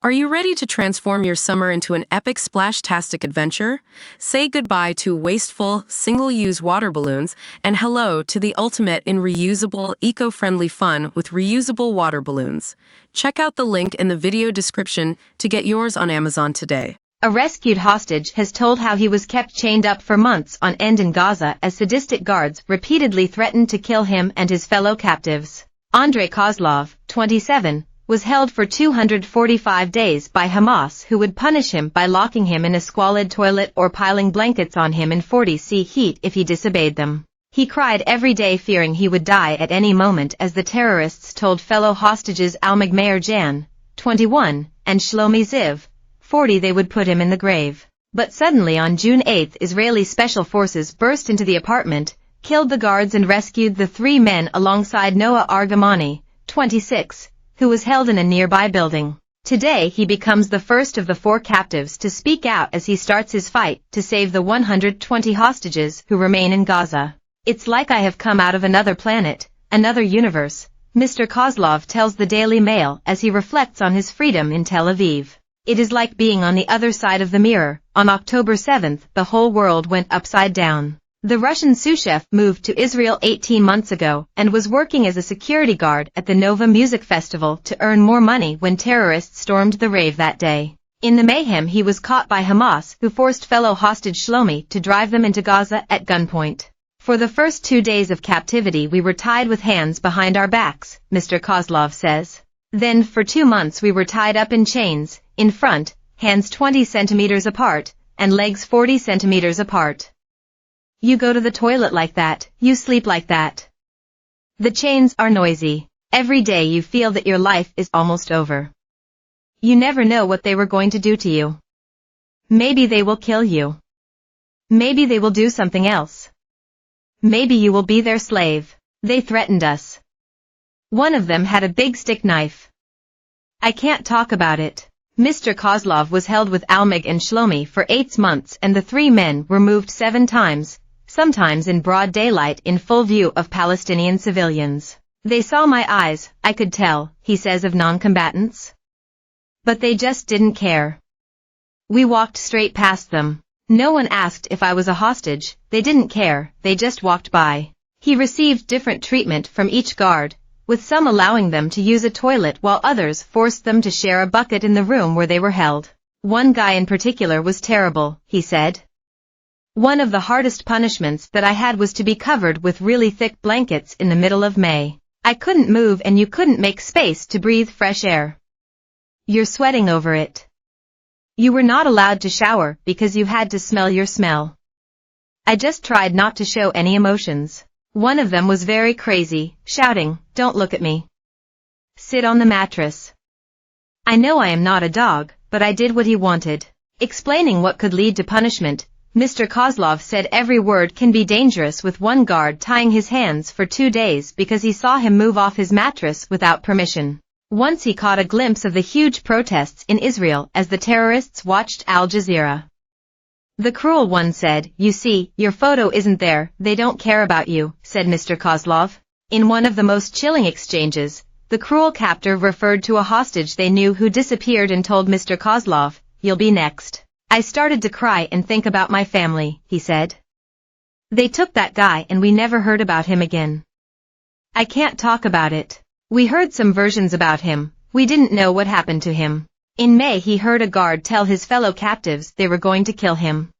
Are you ready to transform your summer into an epic splash-tastic adventure? Say goodbye to wasteful, single-use water balloons and hello to the ultimate in reusable, eco-friendly fun with reusable water balloons. Check out the link in the video description to get yours on Amazon today. A rescued hostage has told how he was kept chained up for months on end in Gaza as sadistic guards repeatedly threatened to kill him and his fellow captives. Andrei Kozlov, 27, was held for 245 days by Hamas, who would punish him by locking him in a squalid toilet or piling blankets on him in 40°C heat if he disobeyed them. He cried every day fearing he would die at any moment as the terrorists told fellow hostages Almog Meir Jan, 21, and Shlomi Ziv, 40 they would put him in the grave. But suddenly on June 8 Israeli special forces burst into the apartment, killed the guards and rescued the three men alongside Noah Argamani, 26, who was held in a nearby building. Today he becomes the first of the four captives to speak out as he starts his fight to save the 120 hostages who remain in Gaza. It's like I have come out of another planet, another universe, Mr. Kozlov tells the Daily Mail as he reflects on his freedom in Tel Aviv. It is like being on the other side of the mirror. On October 7, the whole world went upside down. The Russian sous chef moved to Israel 18 months ago and was working as a security guard at the Nova Music Festival to earn more money when terrorists stormed the rave that day. In the mayhem he was caught by Hamas, who forced fellow hostage Shlomi to drive them into Gaza at gunpoint. For the first 2 days of captivity we were tied with hands behind our backs, Mr. Kozlov says. Then for 2 months we were tied up in chains, in front, hands 20 centimeters apart, and legs 40 centimeters apart. You go to the toilet like that, you sleep like that. The chains are noisy. Every day you feel that your life is almost over. You never know what they were going to do to you. Maybe they will kill you. Maybe they will do something else. Maybe you will be their slave. They threatened us. One of them had a big stick knife. I can't talk about it. Mr. Kozlov was held with Almog and Shlomi for 8 months and the three men were moved 7 times, sometimes in broad daylight in full view of Palestinian civilians. They saw my eyes, I could tell, he says of non-combatants. But they just didn't care. We walked straight past them. No one asked if I was a hostage, they didn't care, they just walked by. He received different treatment from each guard, with some allowing them to use a toilet while others forced them to share a bucket in the room where they were held. One guy in particular was terrible, he said. One of the hardest punishments that I had was to be covered with really thick blankets in the middle of May. I couldn't move and you couldn't make space to breathe fresh air. You're sweating over it. You were not allowed to shower because you had to smell your smell. I just tried not to show any emotions. One of them was very crazy, shouting, "Don't look at me. Sit on the mattress." I know I am not a dog, but I did what he wanted. Explaining what could lead to punishment, Mr. Kozlov said every word can be dangerous, with one guard tying his hands for 2 days because he saw him move off his mattress without permission. Once he caught a glimpse of the huge protests in Israel as the terrorists watched Al Jazeera. The cruel one said, "You see, your photo isn't there, they don't care about you," said Mr. Kozlov. In one of the most chilling exchanges, the cruel captor referred to a hostage they knew who disappeared and told Mr. Kozlov, "You'll be next." I started to cry and think about my family, he said. They took that guy and we never heard about him again. I can't talk about it. We heard some versions about him, we didn't know what happened to him. In May he heard a guard tell his fellow captives they were going to kill him.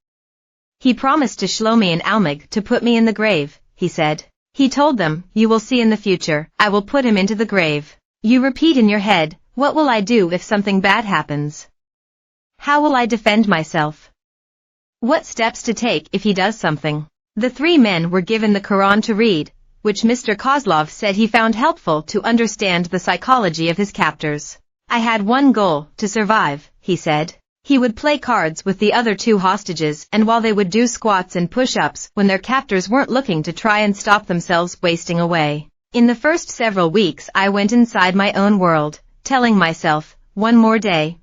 He promised to Shlomi and Almog to put me in the grave, he said. He told them, "You will see in the future, I will put him into the grave." You repeat in your head, what will I do if something bad happens? How will I defend myself? What steps to take if he does something? The three men were given the Quran to read, which Mr. Kozlov said he found helpful to understand the psychology of his captors. I had one goal, to survive, he said. He would play cards with the other 2 hostages, and while they would do squats and push-ups when their captors weren't looking to try and stop themselves wasting away. In the first several weeks I went inside my own world, telling myself, one more day,